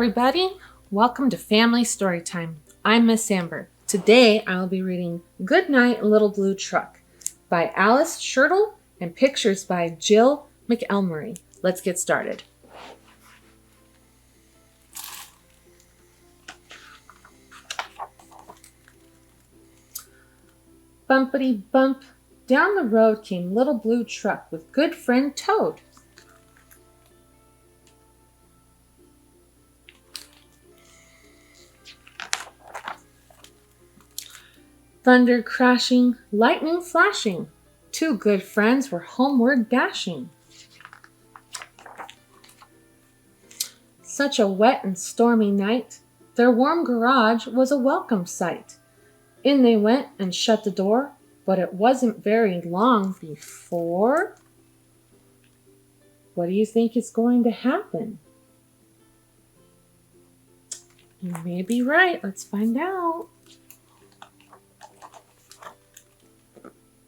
everybody. Welcome to Family Storytime. I'm Miss Amber. Today I will be reading Goodnight, Little Blue Truck by Alice Schertle and pictures by Jill McElmurray. Let's get started. Bumpity bump, down the road came Little Blue Truck with good friend Toad. Thunder crashing, lightning flashing, two good friends were homeward dashing. Such a wet and stormy night, their warm garage was a welcome sight. In they went and shut the door, but it wasn't very long before... What do you think is going to happen? You may be right. Let's find out.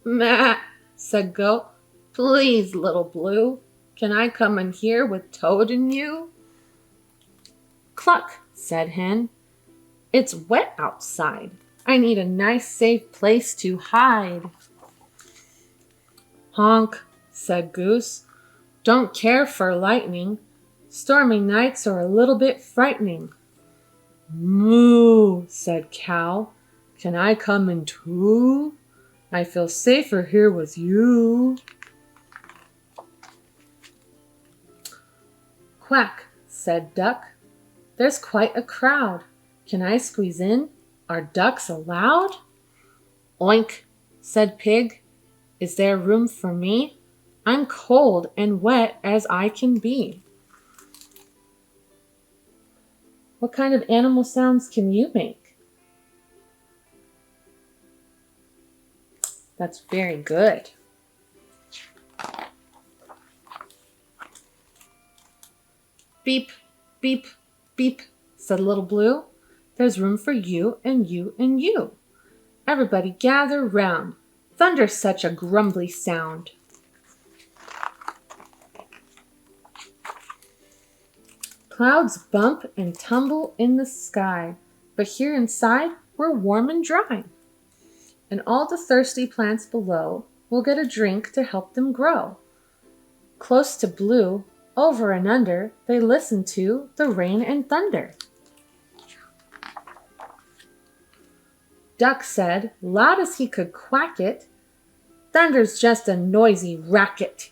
"Matt," said Goat, "please, Little Blue, can I come in here with Toad and you?" "Cluck," said Hen, "it's wet outside. I need a nice safe place to hide." "Honk," said Goose, "don't care for lightning. Stormy nights are a little bit frightening." "Moo," said Cow, "can I come in too? I feel safer here with you." "Quack," said Duck, "there's quite a crowd. Can I squeeze in? Are ducks allowed?" "Oink," said Pig, "is there room for me? I'm cold and wet as I can be." What kind of animal sounds can you make? That's very good. "Beep, beep, beep," said Little Blue. "There's room for you and you and you. Everybody gather round. Thunder's such a grumbly sound." Clouds bump and tumble in the sky, but here inside we're warm and dry. And all the thirsty plants below will get a drink to help them grow. Close to Blue, over and under, they listen to the rain and thunder. Duck said, loud as he could quack it, "Thunder's just a noisy racket."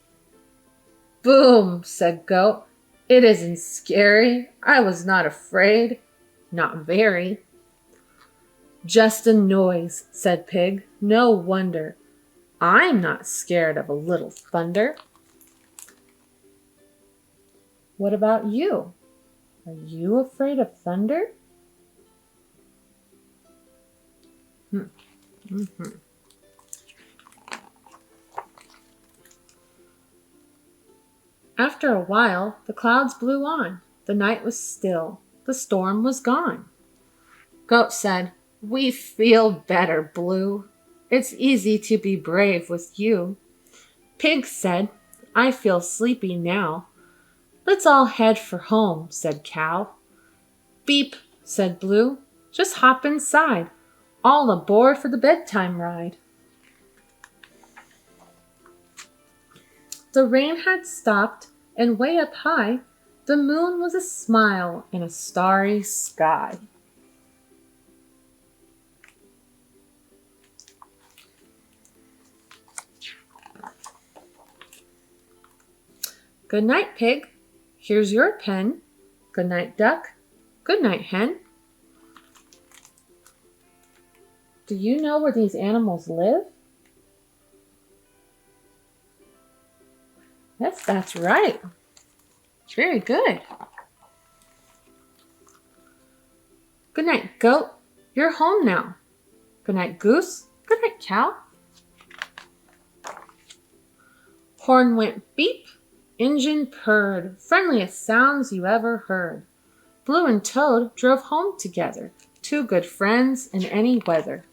"Boom," said Goat, "it isn't scary. I was not afraid. Not very." "Just a noise," said Pig. "No wonder. I'm not scared of a little thunder." What about you? Are you afraid of thunder? After a while, the clouds blew on. The night was still. The storm was gone. Goat said, "We feel better, Blue. It's easy to be brave with you." Pig said, "I feel sleepy now. Let's all head for home," said Cow. "Beep," said Blue, "just hop inside. All aboard for the bedtime ride." The rain had stopped, and way up high, the moon was a smile in a starry sky. "Good night, Pig. Here's your pen. Good night, Duck. Good night, Hen." Do you know where these animals live? Yes, that's right. Very good. "Good night, Goat. You're home now. Good night, Goose. Good night, Cow." Horn went beep. Engine purred, friendliest sounds you ever heard. Blue and Toad drove home together, two good friends in any weather.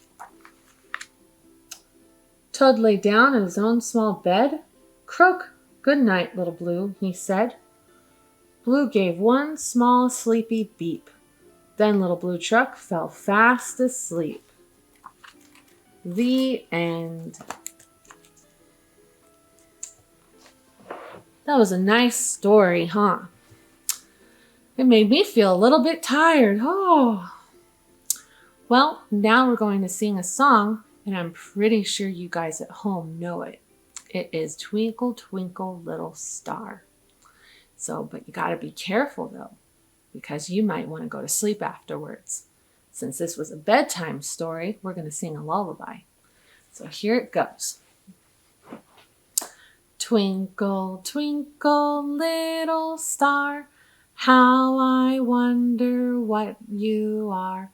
Toad lay down in his own small bed. "Croak, good night, Little Blue," he said. Blue gave one small sleepy beep. Then Little Blue Truck fell fast asleep. The end. That was a nice story, huh? It made me feel a little bit tired. Oh. Well, now we're going to sing a song, and I'm pretty sure you guys at home know it. It is Twinkle, Twinkle, Little Star. But you got to be careful though, because you might want to go to sleep afterwards. Since this was a bedtime story, we're going to sing a lullaby. So here it goes. Twinkle, twinkle, little star, how I wonder what you are.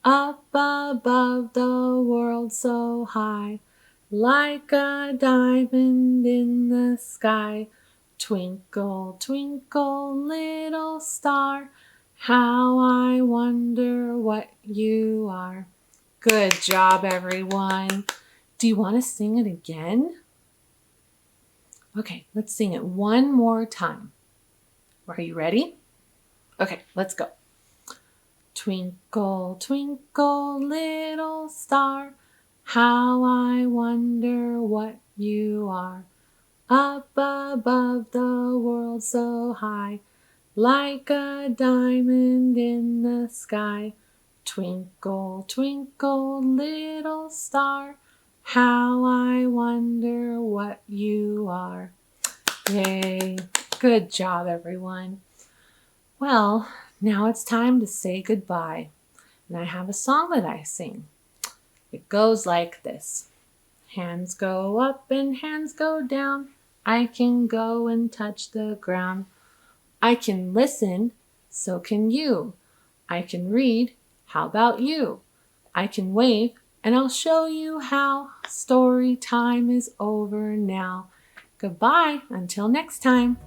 Up above the world so high, like a diamond in the sky. Twinkle, twinkle, little star, how I wonder what you are. Good job, everyone. Do you want to sing it again? Okay, let's sing it one more time. Are you ready? Okay, let's go. Twinkle, twinkle, little star, how I wonder what you are. Up above the world so high, like a diamond in the sky. Twinkle, twinkle, little star, how I wonder what you are. Yay! Good job, everyone. Well, now it's time to say goodbye. And I have a song that I sing. It goes like this. Hands go up and hands go down. I can go and touch the ground. I can listen, so can you. I can read, how about you? I can wave, and I'll show you how. Story time is over now. Goodbye, until next time.